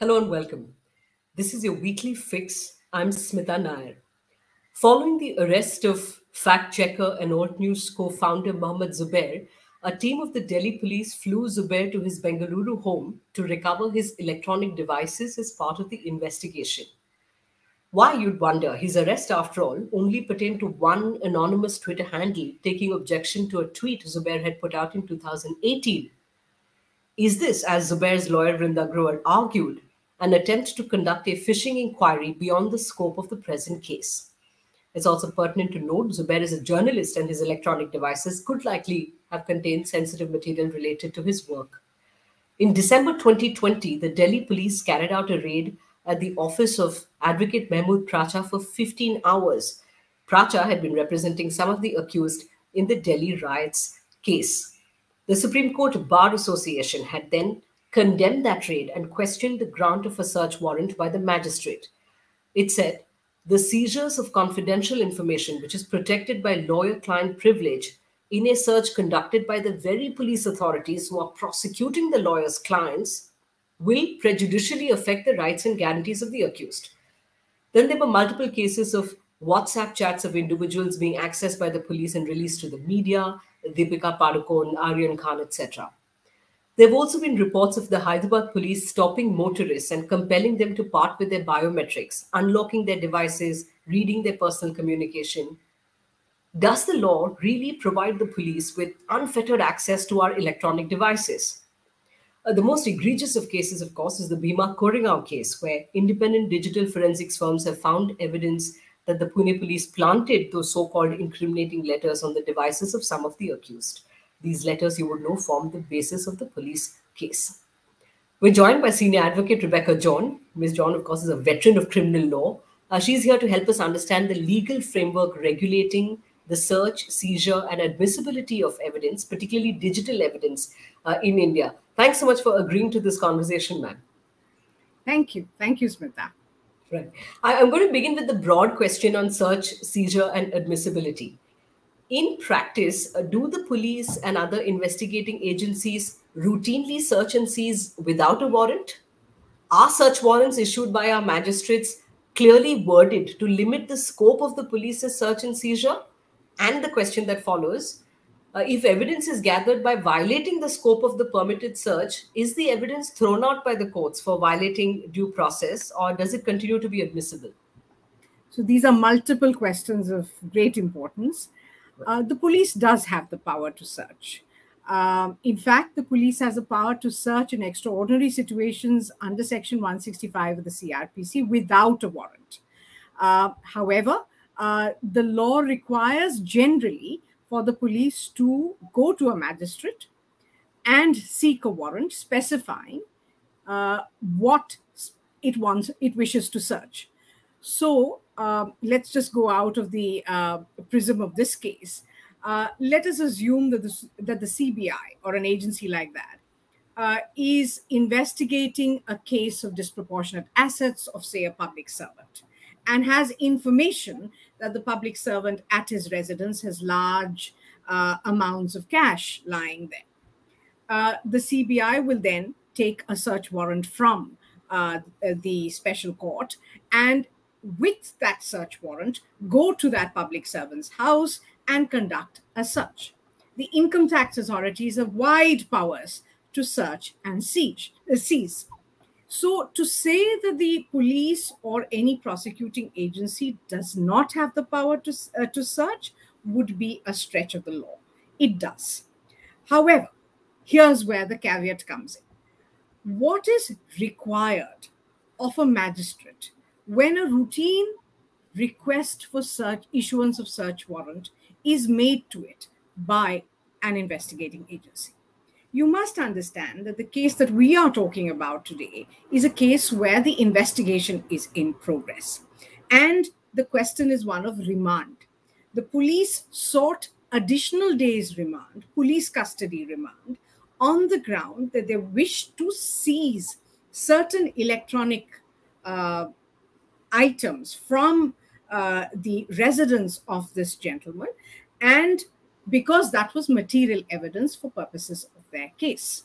Hello and welcome. This is your weekly fix. I'm Smita Nair. Following the arrest of fact checker and Alt News co founder Mohammed Zubair, a team of the Delhi police flew Zubair to his Bengaluru home to recover his electronic devices as part of the investigation. Why, you'd wonder, his arrest, after all, only pertained to one anonymous Twitter handle taking objection to a tweet Zubair had put out in 2018. Is this, as Zubair's lawyer Vrinda Grover argued, an attempt to conduct a fishing inquiry beyond the scope of the present case? It's also pertinent to note Zubair is a journalist and his electronic devices could likely have contained sensitive material related to his work. In December 2020, the Delhi police carried out a raid at the office of Advocate Mahmood Pracha for 15 hours. Pracha had been representing some of the accused in the Delhi riots case. The Supreme Court Bar Association had then condemned that raid and questioned the grant of a search warrant by the magistrate. It said, the seizures of confidential information, which is protected by lawyer-client privilege, in a search conducted by the very police authorities who are prosecuting the lawyer's clients, will prejudicially affect the rights and guarantees of the accused. Then there were multiple cases of WhatsApp chats of individuals being accessed by the police and released to the media, Deepika Padukone, Aryan Khan, etc. There have also been reports of the Hyderabad police stopping motorists and compelling them to part with their biometrics, unlocking their devices, reading their personal communication. Does the law really provide the police with unfettered access to our electronic devices? The most egregious of cases, of course, is the Bhima Koregaon case, where independent digital forensics firms have found evidence that the Pune police planted those so-called incriminating letters on the devices of some of the accused. These letters, you would know, form the basis of the police case. We're joined by senior advocate Rebecca John. Ms. John, of course, is a veteran of criminal law. She's here to help us understand the legal framework regulating the search, seizure, and admissibility of evidence, particularly digital evidence, in India. Thanks so much for agreeing to this conversation, ma'am. Thank you. Thank you, Smita. Right. I'm going to begin with the broad question on search, seizure, and admissibility. In practice, do the police and other investigating agencies routinely search and seize without a warrant? Are search warrants issued by our magistrates clearly worded to limit the scope of the police's search and seizure? And the question that follows, if evidence is gathered by violating the scope of the permitted search, is the evidence thrown out by the courts for violating due process, or does it continue to be admissible? So these are multiple questions of great importance. The police does have the power to search. In fact, the police has the power to search in extraordinary situations under Section 165 of the CRPC without a warrant. However, the law requires generally for the police to go to a magistrate and seek a warrant specifying what it wishes to search. So let's just go out of the prism of this case. Let us assume that the CBI or an agency like that is investigating a case of disproportionate assets of, say, a public servant, and has information that the public servant at his residence has large amounts of cash lying there. The CBI will then take a search warrant from the special court and with that search warrant, go to that public servant's house and conduct a search. The income tax authorities have wide powers to search and seize. So to say that the police or any prosecuting agency does not have the power to search would be a stretch of the law. It does. However, here's where the caveat comes in. What is required of a magistrate when a routine request for issuance of search warrant is made to it by an investigating agency? You must understand that the case that we are talking about today is a case where the investigation is in progress. And the question is one of remand. The police sought additional days remand, police custody remand, on the ground that they wish to seize certain electronic items from the residence of this gentleman, and because that was material evidence for purposes of their case.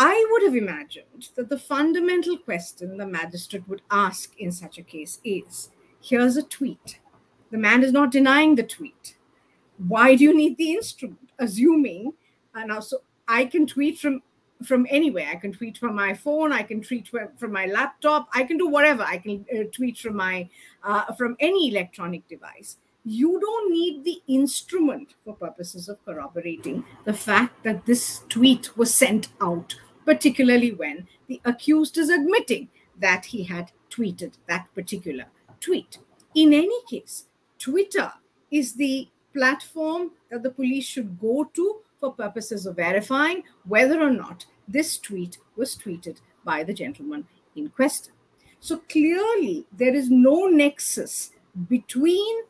I would have imagined that the fundamental question the magistrate would ask in such a case is, here's a tweet. The man is not denying the tweet. Why do you need the instrument? Assuming, now, so I can tweet from anywhere. I can tweet from my phone. I can tweet from my laptop. I can do whatever. I can tweet from from any electronic device. You don't need the instrument for purposes of corroborating the fact that this tweet was sent out, particularly when the accused is admitting that he had tweeted that particular tweet. In any case, Twitter is the platform that the police should go to for purposes of verifying whether or not this tweet was tweeted by the gentleman in question. So clearly, there is no nexus between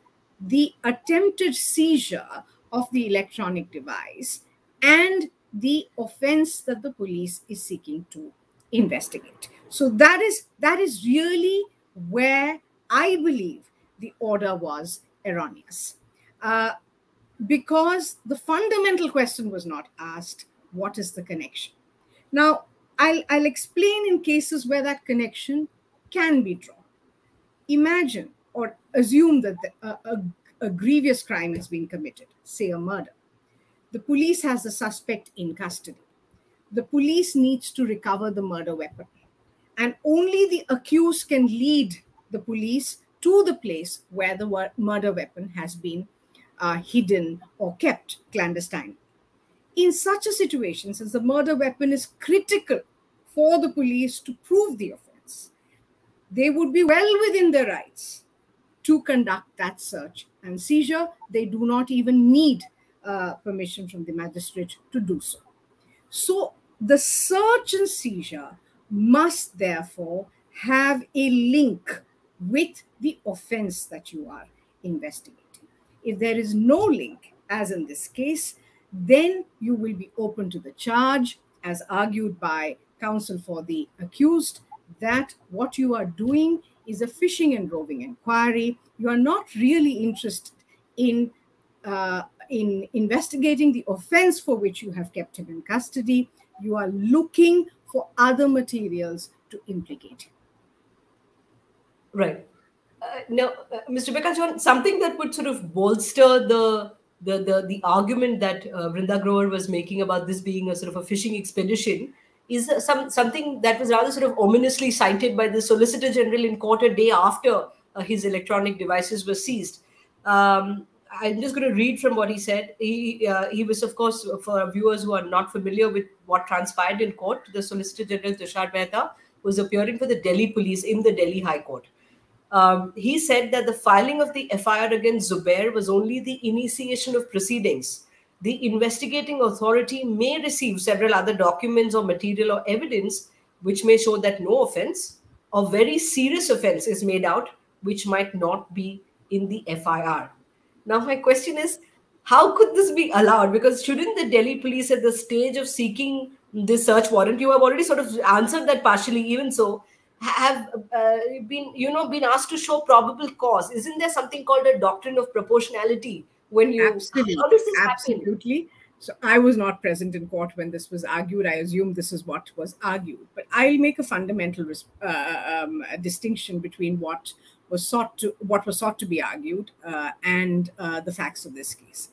the attempted seizure of the electronic device and the offense that the police is seeking to investigate. So that is really where I believe the order was erroneous. Because the fundamental question was not asked, what is the connection? Now, I'll explain in cases where that connection can be drawn. Imagine or assume that a grievous crime has been committed, say a murder. The police has the suspect in custody. The police needs to recover the murder weapon. And only the accused can lead the police to the place where the murder weapon has been hidden or kept clandestine. In such a situation, since the murder weapon is critical for the police to prove the offense, they would be well within their rights to conduct that search and seizure. They do not even need permission from the magistrate to do so. So the search and seizure must therefore have a link with the offense that you are investigating. If there is no link, as in this case, then you will be open to the charge, as argued by counsel for the accused, that what you are doing is a fishing and roving inquiry. You are not really interested in investigating the offense for which you have kept him in custody. You are looking for other materials to implicate him. Right. Now, Mr. Bekajon, something that would sort of bolster the argument that Vrinda Grover was making about this being a sort of a fishing expedition is something that was rather sort of ominously cited by the Solicitor General in court a day after his electronic devices were seized. I'm just going to read from what he said. He was, of course, for viewers who are not familiar with what transpired in court, the Solicitor General Tushar Mehta was appearing for the Delhi police in the Delhi High Court. He said that the filing of the FIR against Zubair was only the initiation of proceedings. The investigating authority may receive several other documents or material or evidence which may show that no offense or very serious offense is made out, which might not be in the FIR. Now, my question is, how could this be allowed? Because shouldn't the Delhi police at the stage of seeking this search warrant, you have already sort of answered that partially, even so, have been asked to show probable cause? Isn't there something called a doctrine of proportionality when you Absolutely. How does this happen? Absolutely. So I was not present in court when this was argued. I assume this is what was argued, but I'll make a fundamental distinction between what was sought to be argued and the facts of this case.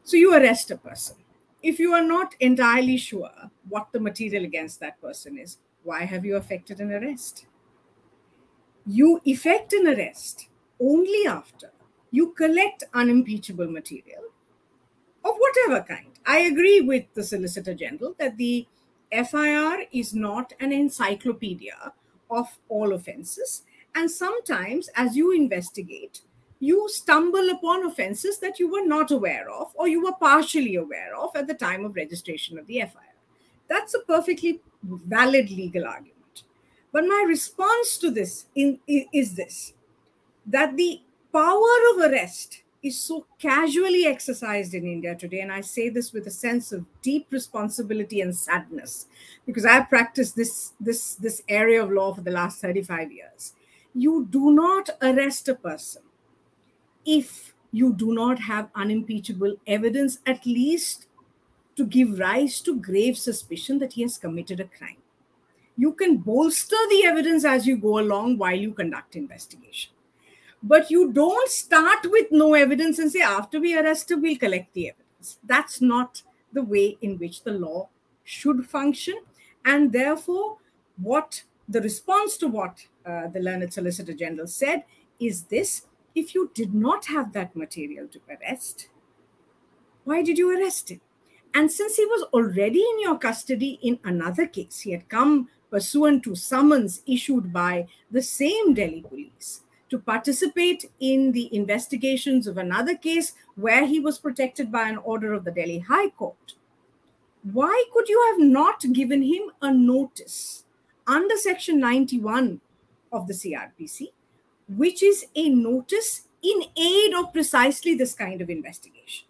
So you arrest a person. If you are not entirely sure what the material against that person is, why have you effected an arrest? You effect an arrest only after you collect unimpeachable material of whatever kind. I agree with the Solicitor General that the FIR is not an encyclopedia of all offenses. And sometimes, as you investigate, you stumble upon offenses that you were not aware of or you were partially aware of at the time of registration of the FIR. That's a perfectly valid legal argument. But my response to this is this, that the power of arrest is so casually exercised in India today, and I say this with a sense of deep responsibility and sadness, because I have practiced this area of law for the last 35 years. You do not arrest a person if you do not have unimpeachable evidence, at least to give rise to grave suspicion that he has committed a crime. You can bolster the evidence as you go along while you conduct investigation. But you don't start with no evidence and say, after we arrest him, we'll collect the evidence. That's not the way in which the law should function. And therefore, what the response to what the learned Solicitor General said is this: if you did not have that material to arrest, why did you arrest him? And since he was already in your custody in another case, he had come pursuant to summons issued by the same Delhi police to participate in the investigations of another case where he was protected by an order of the Delhi High Court, why could you have not given him a notice under Section 91 of the CRPC, which is a notice in aid of precisely this kind of investigation?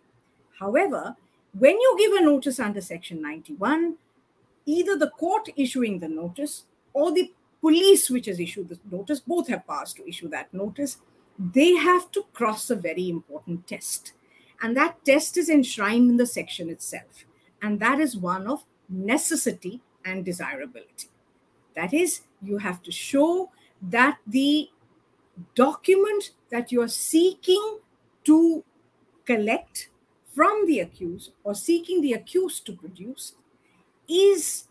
However, when you give a notice under Section 91, either the court issuing the notice or the police which has issued the notice, both have powers to issue that notice, they have to cross a very important test. And that test is enshrined in the section itself. And that is one of necessity and desirability. That is, you have to show that the document that you are seeking to collect from the accused or seeking the accused to produce is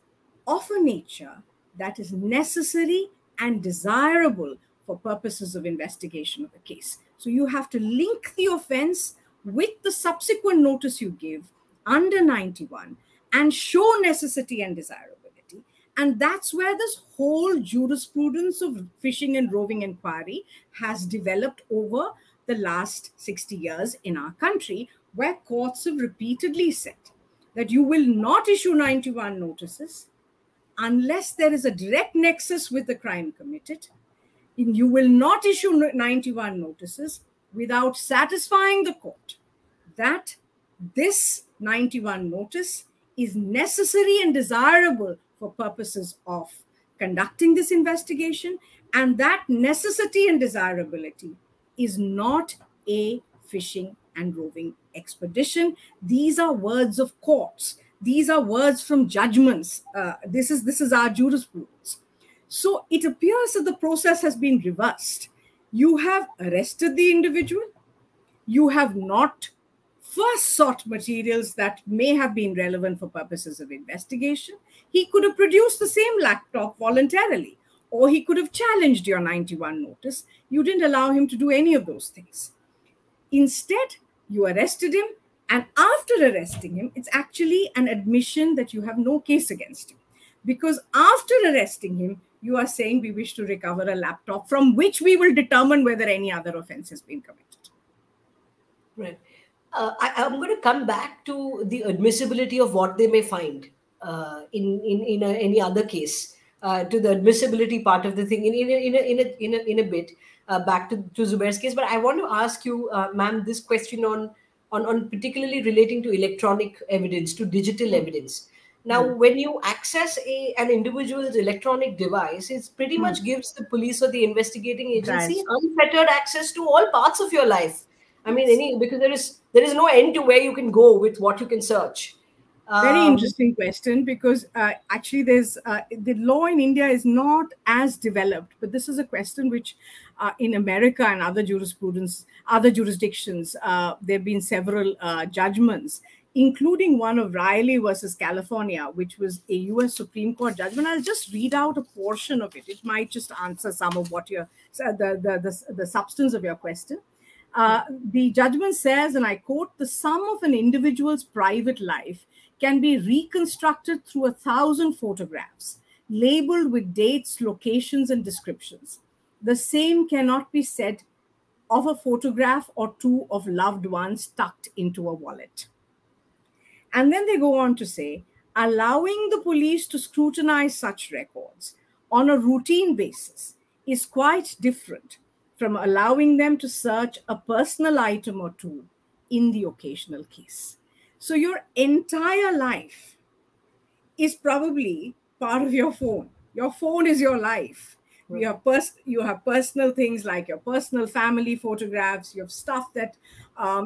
of a nature that is necessary and desirable for purposes of investigation of the case. So you have to link the offense with the subsequent notice you give under 91 and show necessity and desirability. And that's where this whole jurisprudence of fishing and roving inquiry has developed over the last 60 years in our country, where courts have repeatedly said that you will not issue 91 notices unless there is a direct nexus with the crime committed. You will not issue 91 notices without satisfying the court that this 91 notice is necessary and desirable for purposes of conducting this investigation, and that necessity and desirability is not a fishing and roving expedition. These are words of courts. These are words from judgments. This is our jurisprudence. So it appears that the process has been reversed. You have arrested the individual. You have not first sought materials that may have been relevant for purposes of investigation. He could have produced the same laptop voluntarily, or he could have challenged your 91 notice. You didn't allow him to do any of those things. Instead, you arrested him, and after arresting him, it's actually an admission that you have no case against him. Because after arresting him, you are saying we wish to recover a laptop from which we will determine whether any other offense has been committed. Right. I'm going to come back to the admissibility of what they may find in any other case, to the admissibility part of the thing in a bit, back to Zubair's case. But I want to ask you, ma'am, this question on particularly relating to electronic evidence, to digital evidence. Now, when you access an individual's electronic device, it pretty much gives the police or the investigating agency unfettered access to all parts of your life. I mean, because there is no end to where you can go with what you can search. Very interesting question, because actually there's the law in India is not as developed, but this is a question which in America and other jurisprudence, other jurisdictions, there have been several judgments, including one of Riley versus California, which was a US Supreme Court judgment. I'll just read out a portion of it. It might just answer some of what the substance of your question. The judgment says, and I quote, "The sum of an individual's private life can be reconstructed through 1,000 photographs, labeled with dates, locations, and descriptions. The same cannot be said of a photograph or two of loved ones tucked into a wallet." And then they go on to say, allowing the police to scrutinize such records on a routine basis is quite different from allowing them to search a personal item or two in the occasional case. So your entire life is probably part of your phone. Your phone is your life. Right. You have personal things like your personal family photographs. You have stuff that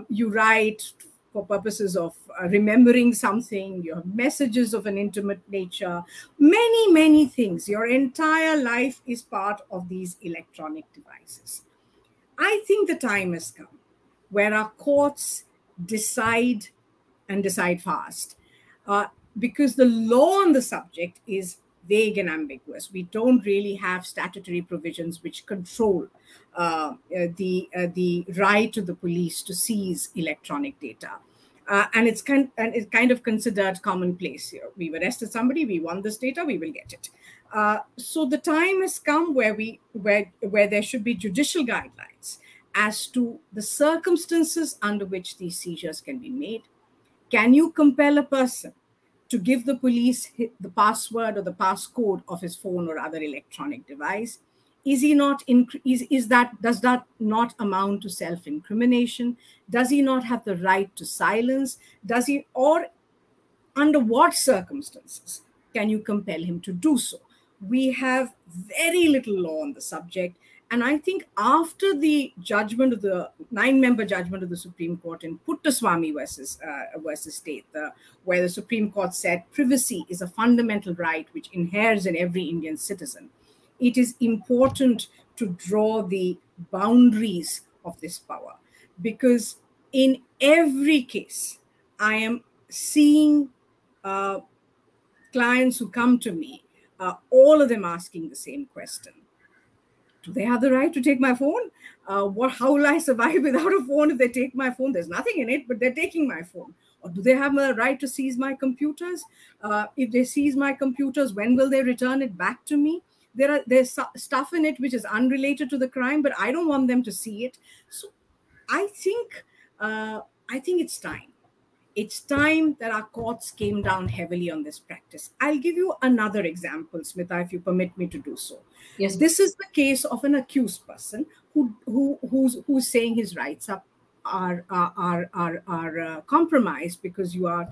you write for purposes of remembering something. You have messages of an intimate nature, many, many things. Your entire life is part of these electronic devices. I think the time has come where our courts decide and decide fast, because the law on the subject is vague and ambiguous. We don't really have statutory provisions which control the right of the police to seize electronic data. And it's kind of considered commonplace here. We've arrested somebody, we want this data, we will get it. So the time has come where there should be judicial guidelines as to the circumstances under which these seizures can be made. Can you compel a person to give the police the password or the passcode of his phone or other electronic device? Does that not amount to self-incrimination? Does he not have the right to silence? Or under what circumstances can you compel him to do so? We have very little law on the subject. And I think after the judgment of the 9-member judgment of the Supreme Court in Puttaswamy versus State, where the Supreme Court said privacy is a fundamental right which inheres in every Indian citizen, it is important to draw the boundaries of this power. Because in every case, I am seeing clients who come to me, all of them asking the same question. Do they have the right to take my phone? How will I survive without a phone if they take my phone? There's nothing in it, but they're taking my phone. Or do they have a right to seize my computers? If they seize my computers, when will they return it back to me? There's stuff in it which is unrelated to the crime, but I don't want them to see it. So I think it's time. It's time that our courts came down heavily on this practice. I'll give you another example, Smita, if you permit me to do so. Yes. This is the case of an accused person who's saying his rights are compromised because you are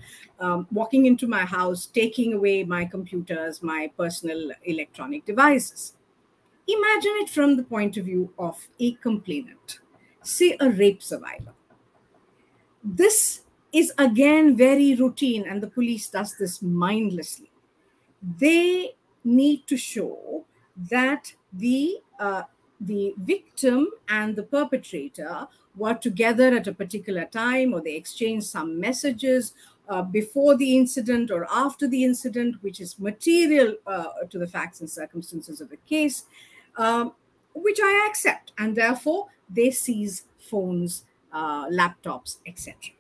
walking into my house, taking away my computers, my personal electronic devices. Imagine it from the point of view of a complainant, say a rape survivor. This is again very routine, and the police does this mindlessly. They need to show that the victim and the perpetrator were together at a particular time, or they exchanged some messages before the incident or after the incident, which is material to the facts and circumstances of the case, which I accept. And therefore, they seize phones, laptops, etc.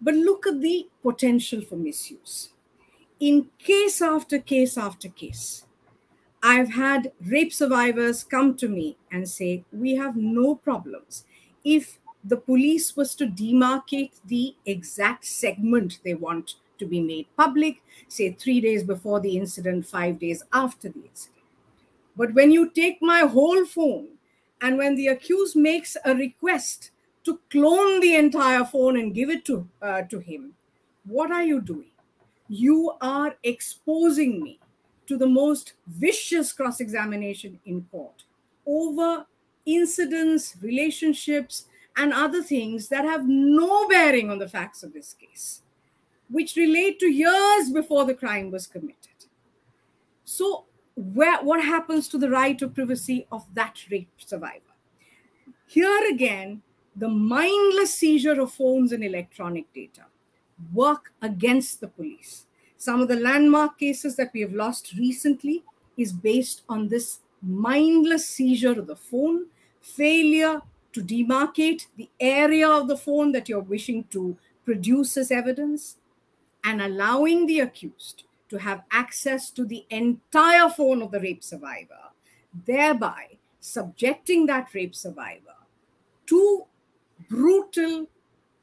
But look at the potential for misuse. In case after case after case, I've had rape survivors come to me and say, we have no problems if the police was to demarcate the exact segment they want to be made public, say 3 days before the incident, 5 days after the incident. But when you take my whole phone, and when the accused makes a request to clone the entire phone and give it to him, what are you doing? You are exposing me to the most vicious cross-examination in court over incidents, relationships, and other things that have no bearing on the facts of this case, which relate to years before the crime was committed. So what happens to the right of privacy of that rape survivor? Here again, the mindless seizure of phones and electronic data work against the police. Some of the landmark cases that we have lost recently is based on this mindless seizure of the phone, failure to demarcate the area of the phone that you're wishing to produce as evidence, and allowing the accused to have access to the entire phone of the rape survivor, thereby subjecting that rape survivor to brutal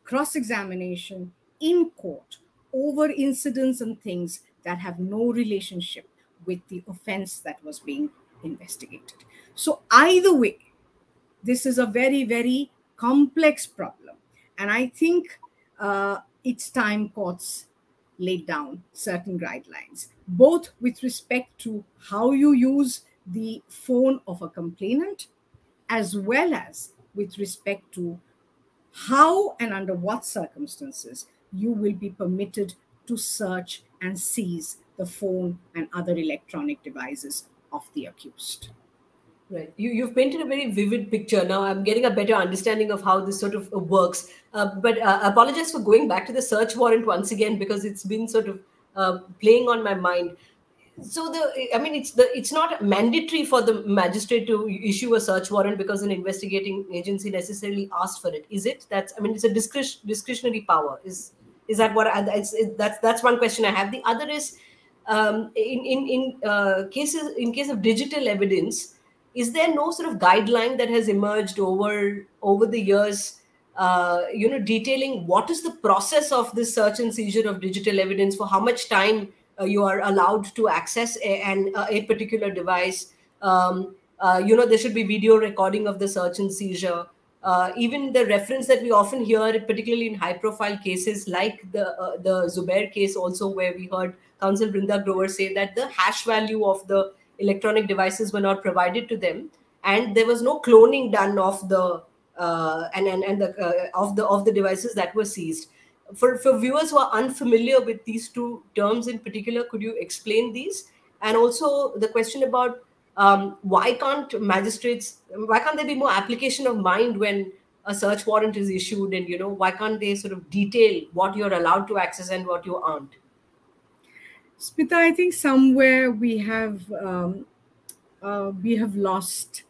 cross-examination in court over incidents and things that have no relationship with the offense that was being investigated. So either way, this is a very, very complex problem. And I think it's time courts laid down certain guidelines, both with respect to how you use the phone of a complainant, as well as with respect to how and under what circumstances you will be permitted to search and seize the phone and other electronic devices of the accused. Right. You've painted a very vivid picture. Now I'm getting a better understanding of how this sort of works. But apologize for going back to the search warrant once again, because it's been sort of playing on my mind. So it's not mandatory for the magistrate to issue a search warrant because an investigating agency necessarily asked for it, is it? It's a discretionary power. Is that what? That's one question I have. The other is, in case of digital evidence, is there no sort of guideline that has emerged over the years, detailing what is the process of this search and seizure of digital evidence, for how much time you are allowed to access a particular device? There should be video recording of the search and seizure. Even the reference that we often hear, particularly in high-profile cases like the Zubair case, also, where we heard Counsel Brinda Grover say that the hash value of the electronic devices were not provided to them, and there was no cloning done of the of the devices that were seized. For viewers who are unfamiliar with these two terms in particular, could you explain these? And also the question about why can't there be more application of mind when a search warrant is issued, and why can't they sort of detail what you're allowed to access and what you aren't? Smita, I think somewhere we have lost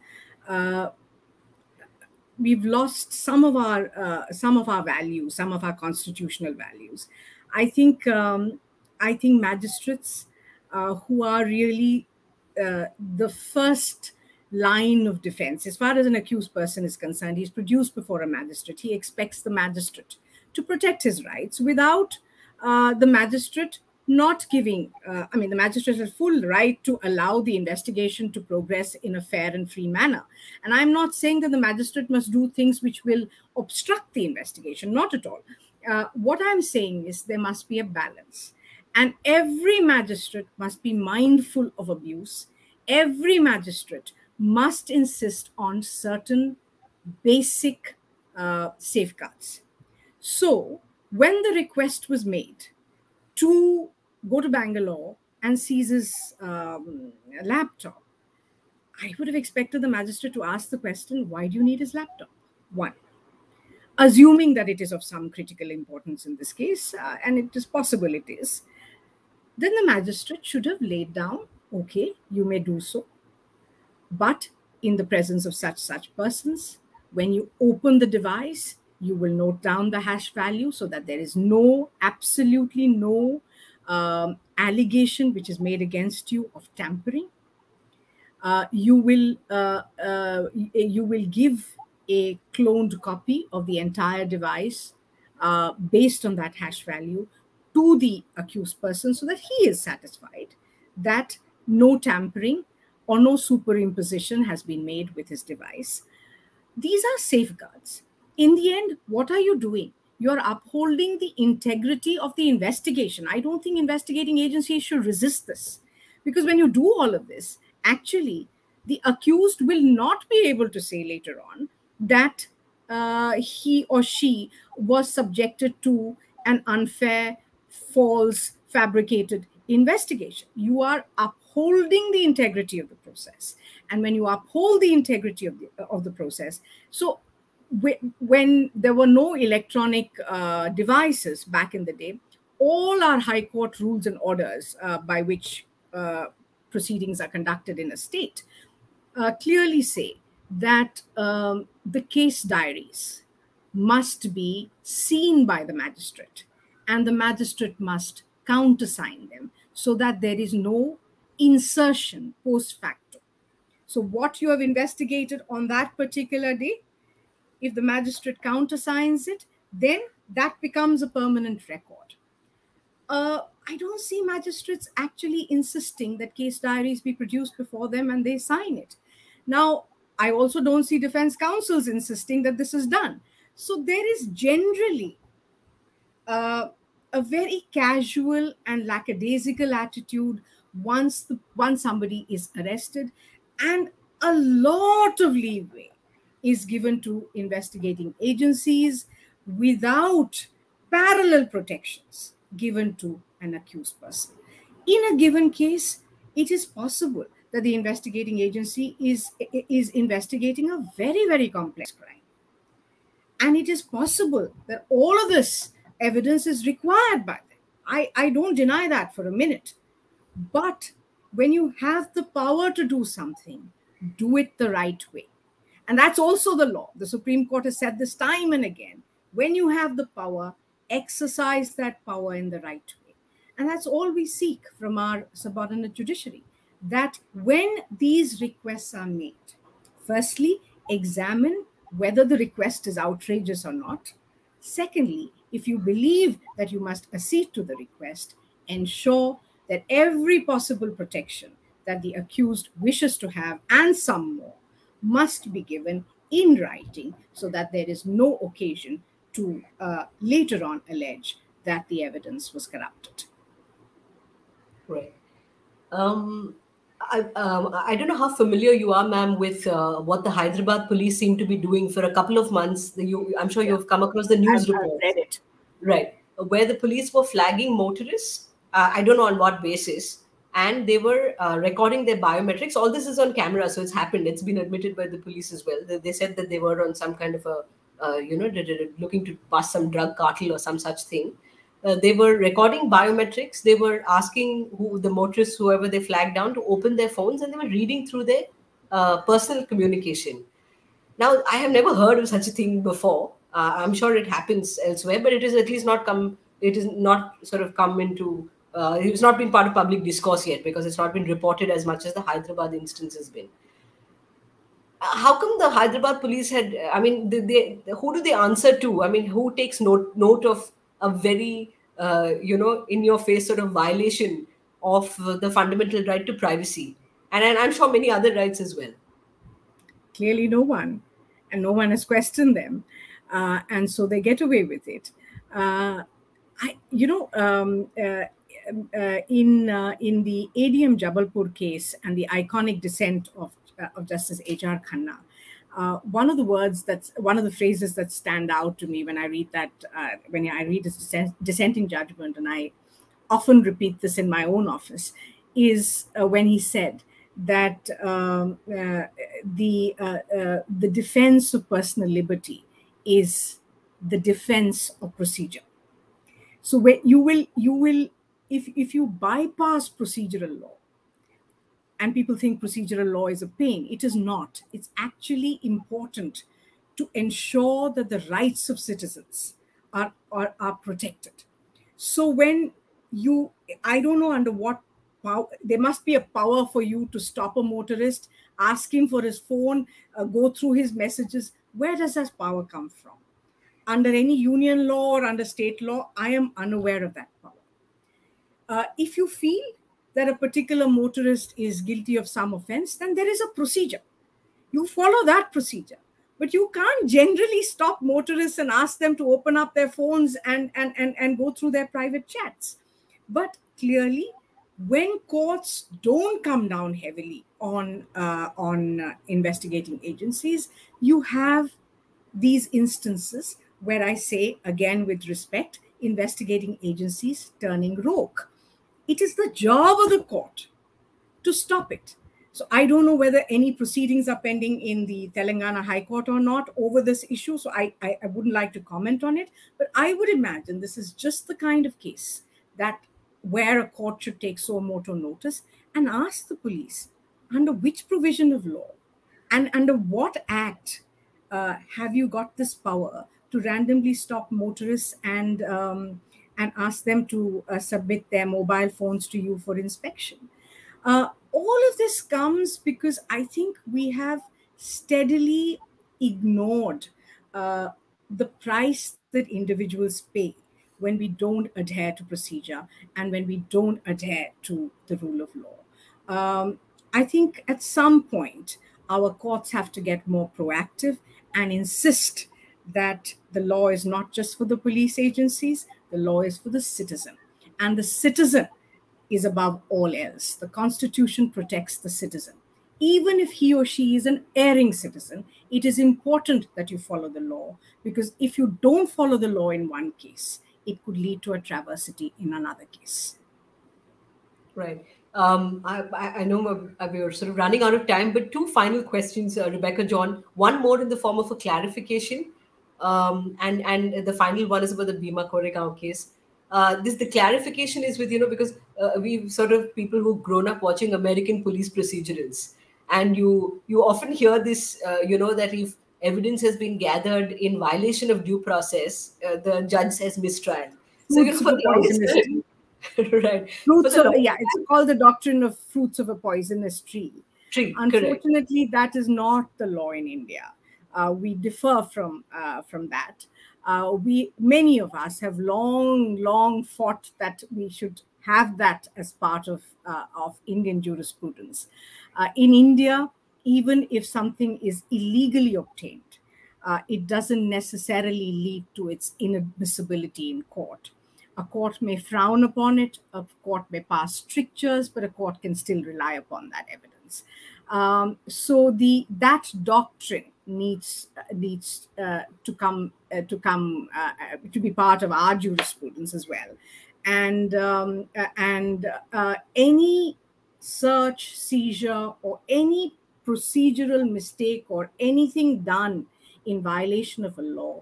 we've lost some of our values, some of our constitutional values. I think magistrates who are really the first line of defense, as far as an accused person is concerned, he's produced before a magistrate. He expects the magistrate to protect his rights without the magistrate not giving, the magistrate has full right to allow the investigation to progress in a fair and free manner. And I'm not saying that the magistrate must do things which will obstruct the investigation, not at all. What I'm saying is there must be a balance. And every magistrate must be mindful of abuse. Every magistrate must insist on certain basic safeguards. So when the request was made to go to Bangalore and seize his laptop, I would have expected the magistrate to ask the question, why do you need his laptop? One, assuming that it is of some critical importance in this case, and it is possible it is, then the magistrate should have laid down, okay, you may do so, but in the presence of such persons, when you open the device, you will note down the hash value so that there is absolutely no allegation which is made against you of tampering. You will give a cloned copy of the entire device based on that hash value to the accused person so that he is satisfied that no tampering or no superimposition has been made with his device. These are safeguards. In the end, what are you doing? You're upholding the integrity of the investigation. I don't think investigating agencies should resist this, because when you do all of this, actually, the accused will not be able to say later on that he or she was subjected to an unfair, false, fabricated investigation. You are upholding the integrity of the process. And when you uphold the integrity of the process, so when there were no electronic devices back in the day, all our high court rules and orders by which proceedings are conducted in a state clearly say that the case diaries must be seen by the magistrate, and the magistrate must countersign them so that there is no insertion post facto. So what you have investigated on that particular day, if the magistrate countersigns it, then that becomes a permanent record. I don't see magistrates actually insisting that case diaries be produced before them and they sign it. Now, I also don't see defense counsels insisting that this is done. So there is generally a very casual and lackadaisical attitude once somebody is arrested, and a lot of leeway is given to investigating agencies without parallel protections given to an accused person. In a given case, it is possible that the investigating agency is investigating a very, very complex crime. And it is possible that all of this evidence is required by them. I don't deny that for a minute. But when you have the power to do something, do it the right way. And that's also the law. The Supreme Court has said this time and again. When you have the power, exercise that power in the right way. And that's all we seek from our subordinate judiciary, that when these requests are made, firstly, examine whether the request is outrageous or not. Secondly, if you believe that you must accede to the request, ensure that every possible protection that the accused wishes to have, and some more, must be given in writing so that there is no occasion to later on allege that the evidence was corrupted. Right. I don't know how familiar you are, ma'am, with what the Hyderabad police seem to be doing for a couple of months. I'm sure you've come across the news reports. I've read it. Right. Where the police were flagging motorists, I don't know on what basis, and they were recording their biometrics. All this is on camera, so it's happened. It's been admitted by the police as well. They said that they were on some kind of a, looking to bust some drug cartel or some such thing. They were recording biometrics. They were asking the motorists, whoever they flagged down, to open their phones, and they were reading through their personal communication. Now, I have never heard of such a thing before. I'm sure it happens elsewhere, but it is at least not come. It is not sort of come into. It's not been part of public discourse yet because it's not been reported as much as the Hyderabad instance has been. How come the Hyderabad police had? I mean, who do they answer to? I mean, who takes note of a very, in your face sort of violation of the fundamental right to privacy, and I'm sure many other rights as well? Clearly, no one, and no one has questioned them, and so they get away with it. In the ADM Jabalpur case and the iconic dissent of Justice H.R. Khanna, one of the phrases that stand out to me when I read that, when I read his dissenting judgment, and I often repeat this in my own office, is when he said that the defense of personal liberty is the defense of procedure. So when you will, if you bypass procedural law, and people think procedural law is a pain, it is not. It's actually important to ensure that the rights of citizens are protected. So when I don't know under what power, there must be a power for you to stop a motorist, ask him for his phone, go through his messages. Where does that power come from? Under any union law or under state law, I am unaware of that power. If you feel that a particular motorist is guilty of some offense, then there is a procedure. You follow that procedure. But you can't generally stop motorists and ask them to open up their phones and go through their private chats. But clearly, when courts don't come down heavily on investigating agencies, you have these instances where I say, again with respect, investigating agencies turning rogue. It is the job of the court to stop it. So I don't know whether any proceedings are pending in the Telangana High Court or not over this issue. So I wouldn't like to comment on it. But I would imagine this is just the kind of case that where a court should take suo motu notice and ask the police, under which provision of law and under what act have you got this power to randomly stop motorists and ask them to submit their mobile phones to you for inspection. All of this comes because I think we have steadily ignored the price that individuals pay when we don't adhere to procedure and when we don't adhere to the rule of law. I think at some point, our courts have to get more proactive and insist that the law is not just for the police agencies, the law is for the citizen. And the citizen is above all else. The Constitution protects the citizen. even if he or she is an erring citizen, it is important that you follow the law, because if you don't follow the law in one case, it could lead to a travesty in another case. Right. I know we're sort of running out of time, but two final questions, Rebecca, John. One more in the form of a clarification, and the final one is about the Bhima Koregaon case. The clarification is with, because we've sort of people who've grown up watching American police procedurals, and you often hear this, that if evidence has been gathered in violation of due process, the judge says mistrial. So, Fruits of for a the poisonous longest tree. time, right? For Fruits the of, longest yeah, it's called the doctrine of fruits of a poisonous tree. tree, correct. Unfortunately, that is not the law in India. We differ from that. Many of us have long fought that we should have that as part of Indian jurisprudence. In India, even if something is illegally obtained, it doesn't necessarily lead to its inadmissibility in court. A court may frown upon it, a court may pass strictures, but a court can still rely upon that evidence. So that doctrine needs to come to be part of our jurisprudence as well, and any search, seizure, or any procedural mistake or anything done in violation of a law,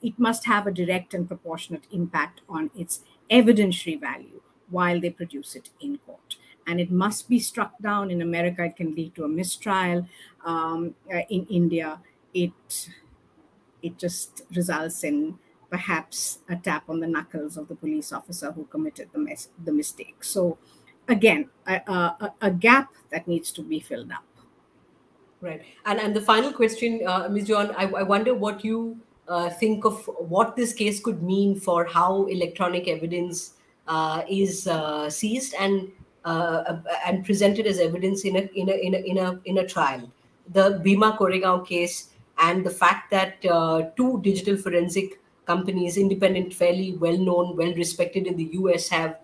it must have a direct and proportionate impact on its evidentiary value while they produce it in court, and it must be struck down. In America, it can lead to a mistrial. In India, it just results in perhaps a tap on the knuckles of the police officer who committed the mistake. So again, a gap that needs to be filled up. Right. And the final question, Ms. John, I wonder what you think of what this case could mean for how electronic evidence is seized and presented as evidence in a trial. The Bhima Koregaon case and the fact that two digital forensic companies, independent, fairly well-known, well-respected in the US, have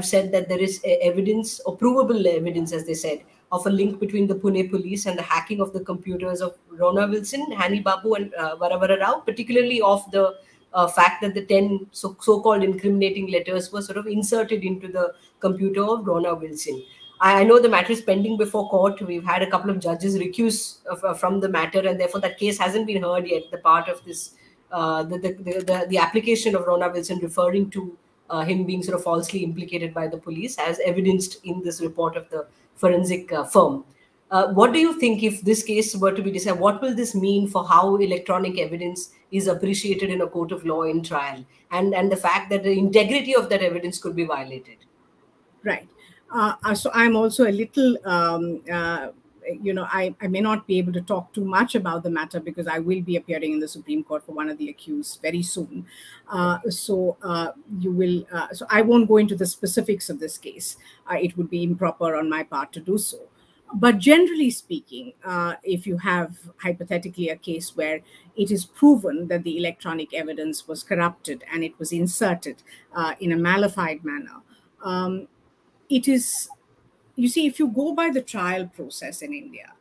said that there is evidence, or provable evidence, as they said, of a link between the Pune police and the hacking of the computers of Rona Wilson, Hani Babu, and Varavara Rao, particularly of the fact that the 10 so-called incriminating letters were sort of inserted into the computer of Rona Wilson. I know the matter is pending before court. We've had a couple of judges recuse from the matter, and therefore that case hasn't been heard yet. The part of this, the application of Rona Wilson referring to him being sort of falsely implicated by the police, as evidenced in this report of the forensic firm. What do you think, if this case were to be decided, what will this mean for how electronic evidence is appreciated in a court of law in trial, and the fact that the integrity of that evidence could be violated? Right. So I'm also a little, I may not be able to talk too much about the matter because I will be appearing in the Supreme Court for one of the accused very soon. So I won't go into the specifics of this case. It would be improper on my part to do so. But generally speaking, if you have hypothetically a case where it is proven that the electronic evidence was corrupted and it was inserted in a malified manner, it is, you see, if you go by the trial process in India,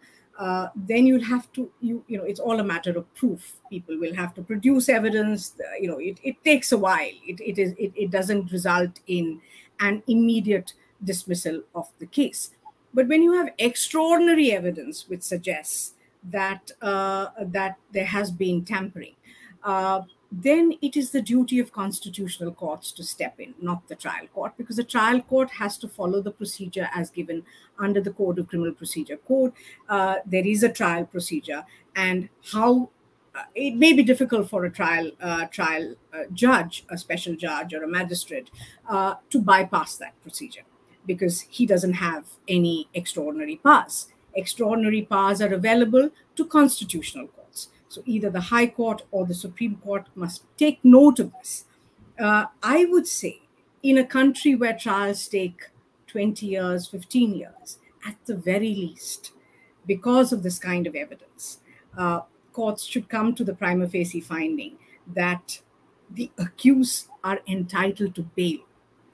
then you'll have to, it's all a matter of proof. People will have to produce evidence. It takes a while. It doesn't result in an immediate dismissal of the case. But when you have extraordinary evidence which suggests that there has been tampering, then it is the duty of constitutional courts to step in, not the trial court, because the trial court has to follow the procedure as given under the Code of Criminal Procedure Code. There is a trial procedure, and how it may be difficult for a trial judge, a special judge or a magistrate, to bypass that procedure because he doesn't have any extraordinary powers. Extraordinary powers are available to constitutional courts. So either the High Court or the Supreme Court must take note of this. I would say in a country where trials take 20 years, 15 years, at the very least, because of this kind of evidence, courts should come to the prima facie finding that the accused are entitled to bail,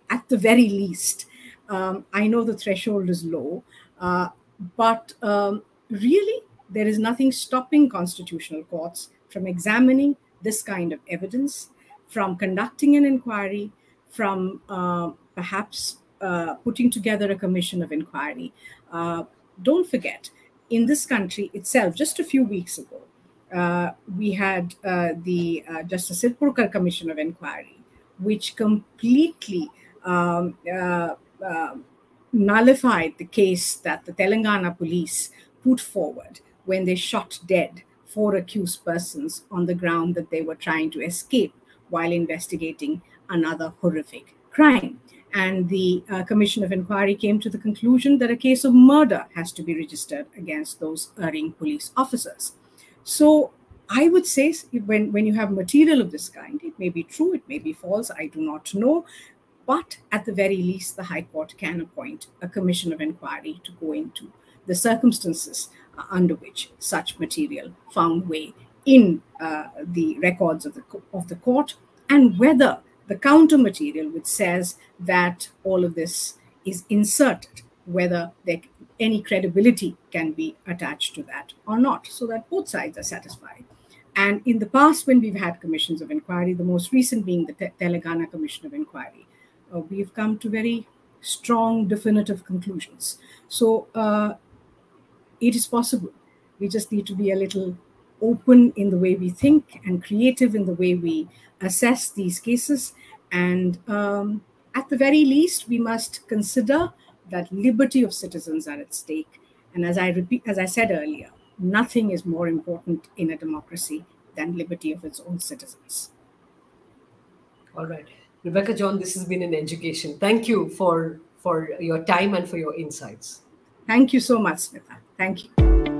at the very least. I know the threshold is low, but really, there is nothing stopping constitutional courts from examining this kind of evidence, from conducting an inquiry, from perhaps putting together a commission of inquiry. Don't forget, in this country itself, just a few weeks ago, we had the Justice Sirpurkar Commission of Inquiry, which completely nullified the case that the Telangana police put forward when they shot dead 4 accused persons on the ground that they were trying to escape while investigating another horrific crime. And the Commission of Inquiry came to the conclusion that a case of murder has to be registered against those erring police officers. So I would say when you have material of this kind, it may be true, it may be false, I do not know. But at the very least, the High Court can appoint a commission of inquiry to go into the circumstances under which such material found way in the records of the court, and whether the counter material which says that all of this is inserted, whether any credibility can be attached to that or not, so that both sides are satisfied. And in the past, when we've had commissions of inquiry, the most recent being the Telangana Commission of Inquiry, we've come to very strong, definitive conclusions. So it is possible. We just need to be a little open in the way we think and creative in the way we assess these cases. And at the very least, we must consider that liberty of citizens are at stake. And as I said earlier, nothing is more important in a democracy than liberty of its own citizens. All right. Rebecca John, this has been an education. Thank you for your time and for your insights. Thank you so much, Smita. Thank you.